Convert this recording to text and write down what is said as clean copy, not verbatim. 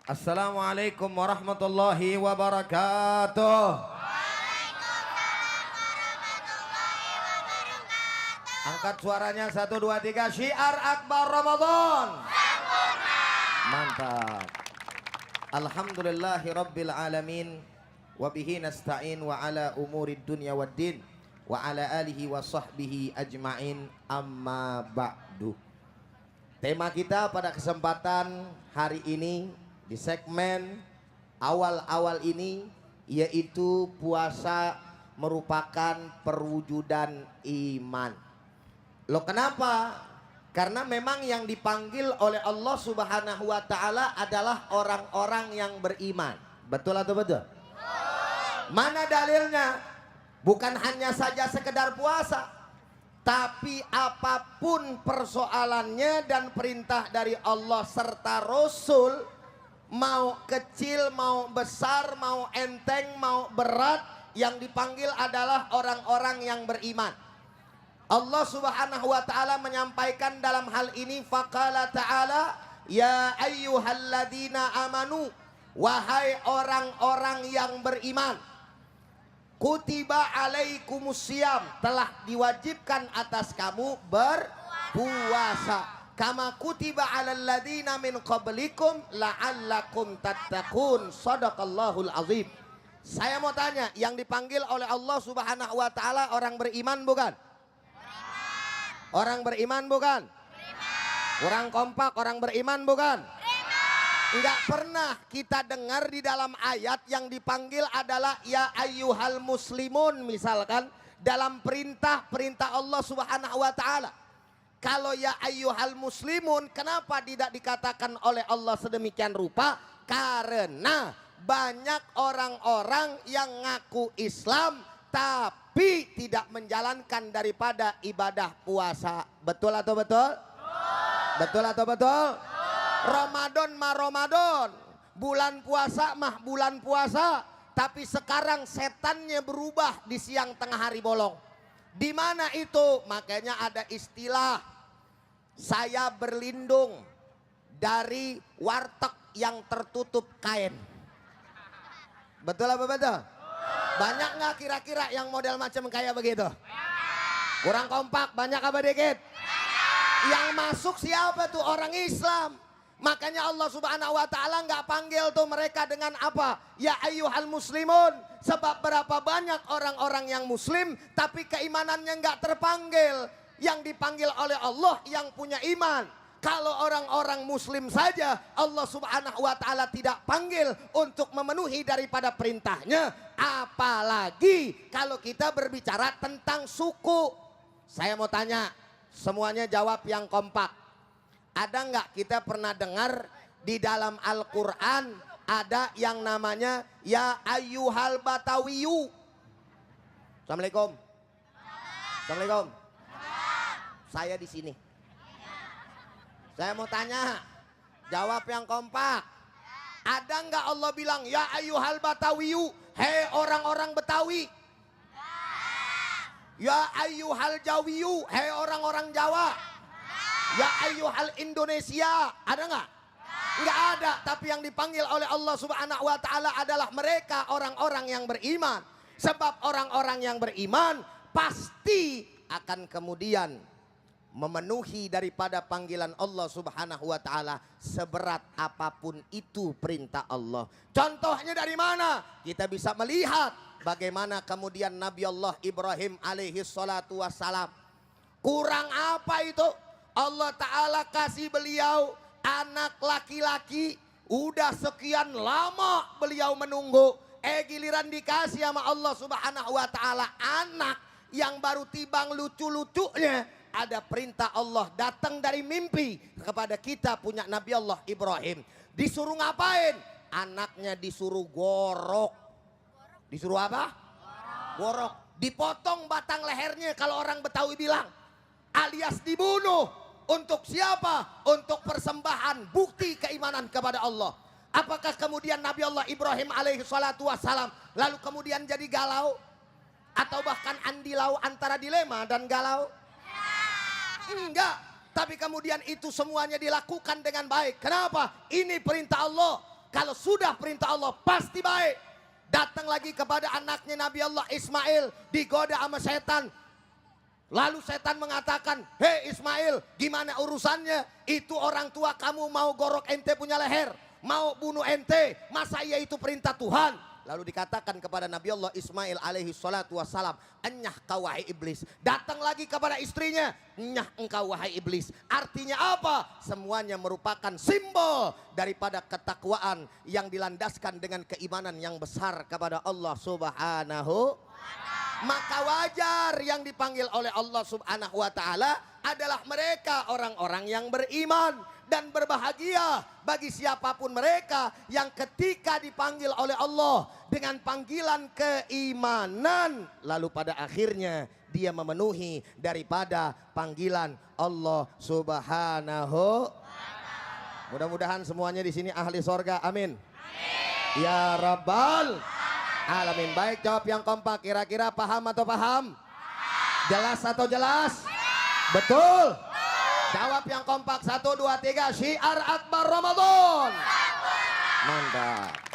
Assalamualaikum warahmatullahi wabarakatuh. Angkat suaranya 1, 2, 3. Syiar Akbar Ramadan. Mantap. Alhamdulillahi rabbil alamin. Wabihi nasta'in wa ala umurid dunya waddin. Wa ala alihi wa sahbihi ajma'in, amma ba'du. Tema kita pada kesempatan hari ini di segmen awal-awal ini yaitu puasa merupakan perwujudan iman. Loh kenapa? Karena memang yang dipanggil oleh Allah Subhanahu wa taala adalah orang-orang yang beriman. Betul atau betul? Mana dalilnya? Bukan hanya saja sekedar puasa, tapi apapun persoalannya dan perintah dari Allah serta Rasul, mau kecil, mau besar, mau enteng, mau berat, yang dipanggil adalah orang-orang yang beriman. Allah Subhanahu wa taala menyampaikan dalam hal ini, faqala ta'ala, ya ayyuhalladzina amanu, wahai orang-orang yang beriman, kutiba alaikumusiyam, telah diwajibkan atas kamu berpuasa. Kama kutiba alal ladina min qablikum la'allakum tattaqun. Shadaqallahul azim. Saya mau tanya, yang dipanggil oleh Allah Subhanahu wa taala orang beriman bukan? Beriman. Orang beriman bukan? Beriman. Kurang kompak, orang beriman bukan? Beriman. Enggak pernah kita dengar di dalam ayat yang dipanggil adalah ya ayyuhal muslimun misalkan dalam perintah Allah Subhanahu wa taala. Kalau ya ayyuhal muslimun, kenapa tidak dikatakan oleh Allah sedemikian rupa? Karena banyak orang-orang yang ngaku Islam tapi tidak menjalankan daripada ibadah puasa. Betul atau betul? Betul atau betul? Ramadan mah Ramadan, bulan puasa mah bulan puasa, tapi sekarang setannya berubah di siang tengah hari bolong. Di mana itu? Makanya ada istilah saya berlindung dari warteg yang tertutup kain. Betul apa betul? Banyak nggak kira-kira yang model macam kayak begitu? Kurang kompak, banyak apa dikit? Yang masuk siapa tuh? Orang Islam. Makanya Allah Subhanahu wa taala nggak panggil tuh mereka dengan apa? Ya ayyuhal muslimun. Sebab berapa banyak orang-orang yang muslim tapi keimanannya nggak terpanggil. Yang dipanggil oleh Allah yang punya iman. Kalau orang-orang muslim saja Allah Subhanahu wa taala tidak panggil untuk memenuhi daripada perintahnya, apalagi kalau kita berbicara tentang suku. Saya mau tanya, semuanya jawab yang kompak. Ada nggak kita pernah dengar di dalam Al-Quran ada yang namanya ya ayyuhal batawiyu? Assalamualaikum. Assalamualaikum. Saya di sini. Saya mau tanya, jawab yang kompak. Ada nggak Allah bilang ya ayyuhal batawiyu, hei orang-orang Betawi? Ya ayyuhal jawiyu, hei orang-orang Jawa? Ya ayyuhal Indonesia, ada nggak? Nggak ada, tapi yang dipanggil oleh Allah Subhanahu wa taala adalah mereka orang-orang yang beriman. Sebab orang-orang yang beriman pasti akan kemudian memenuhi daripada panggilan Allah Subhanahu wa taala seberat apapun itu perintah Allah. Contohnya dari mana? Kita bisa melihat bagaimana kemudian Nabi Allah Ibrahim alaihi salatu wassalam. Kurang apa itu? Allah Ta'ala kasih beliau anak laki-laki. Udah sekian lama beliau menunggu. Giliran dikasih sama Allah Subhanahu wa taala anak yang baru tibang lucu-lucunya. Ada perintah Allah datang dari mimpi kepada kita punya Nabi Allah Ibrahim. Disuruh ngapain? Anaknya disuruh gorok. Disuruh apa? Gorok. Dipotong batang lehernya kalau orang Betawi bilang. Alias dibunuh. Untuk siapa? Untuk persembahan bukti keimanan kepada Allah. Apakah kemudian Nabi Allah Ibrahim alaihi salatu wassalam lalu kemudian jadi galau? Atau bahkan andilau antara dilema dan galau? Enggak. Tapi kemudian itu semuanya dilakukan dengan baik. Kenapa? Ini perintah Allah. kalau sudah perintah Allah pasti baik. Datang lagi kepada anaknya Nabi Allah Ismail, digoda sama setan. Lalu setan mengatakan, hei Ismail, gimana urusannya? Itu orang tua kamu mau gorok ente punya leher, mau bunuh ente, masa iya itu perintah Tuhan? Lalu dikatakan kepada Nabi Allah Ismail alaihi salatu wassalam, enyah kau wahai iblis. Datang lagi kepada istrinya, enyah engkau wahai iblis. Artinya apa? Semuanya merupakan simbol daripada ketakwaan yang dilandaskan dengan keimanan yang besar kepada Allah subhanahu. Maka wajar yang dipanggil oleh Allah subhanahu wa ta'ala adalah mereka orang-orang yang beriman. Dan berbahagia bagi siapapun mereka yang ketika dipanggil oleh Allah dengan panggilan keimanan, lalu pada akhirnya dia memenuhi daripada panggilan Allah subhanahu. Mudah-mudahan semuanya di sini ahli sorga, amin. Ya Rabbal alamin. Baik, jawab yang kompak. Kira-kira paham atau paham? Jelas atau jelas? Betul. Jawab yang kompak. 1, 2, 3. Syiar Akbar Ramadan. Mantap.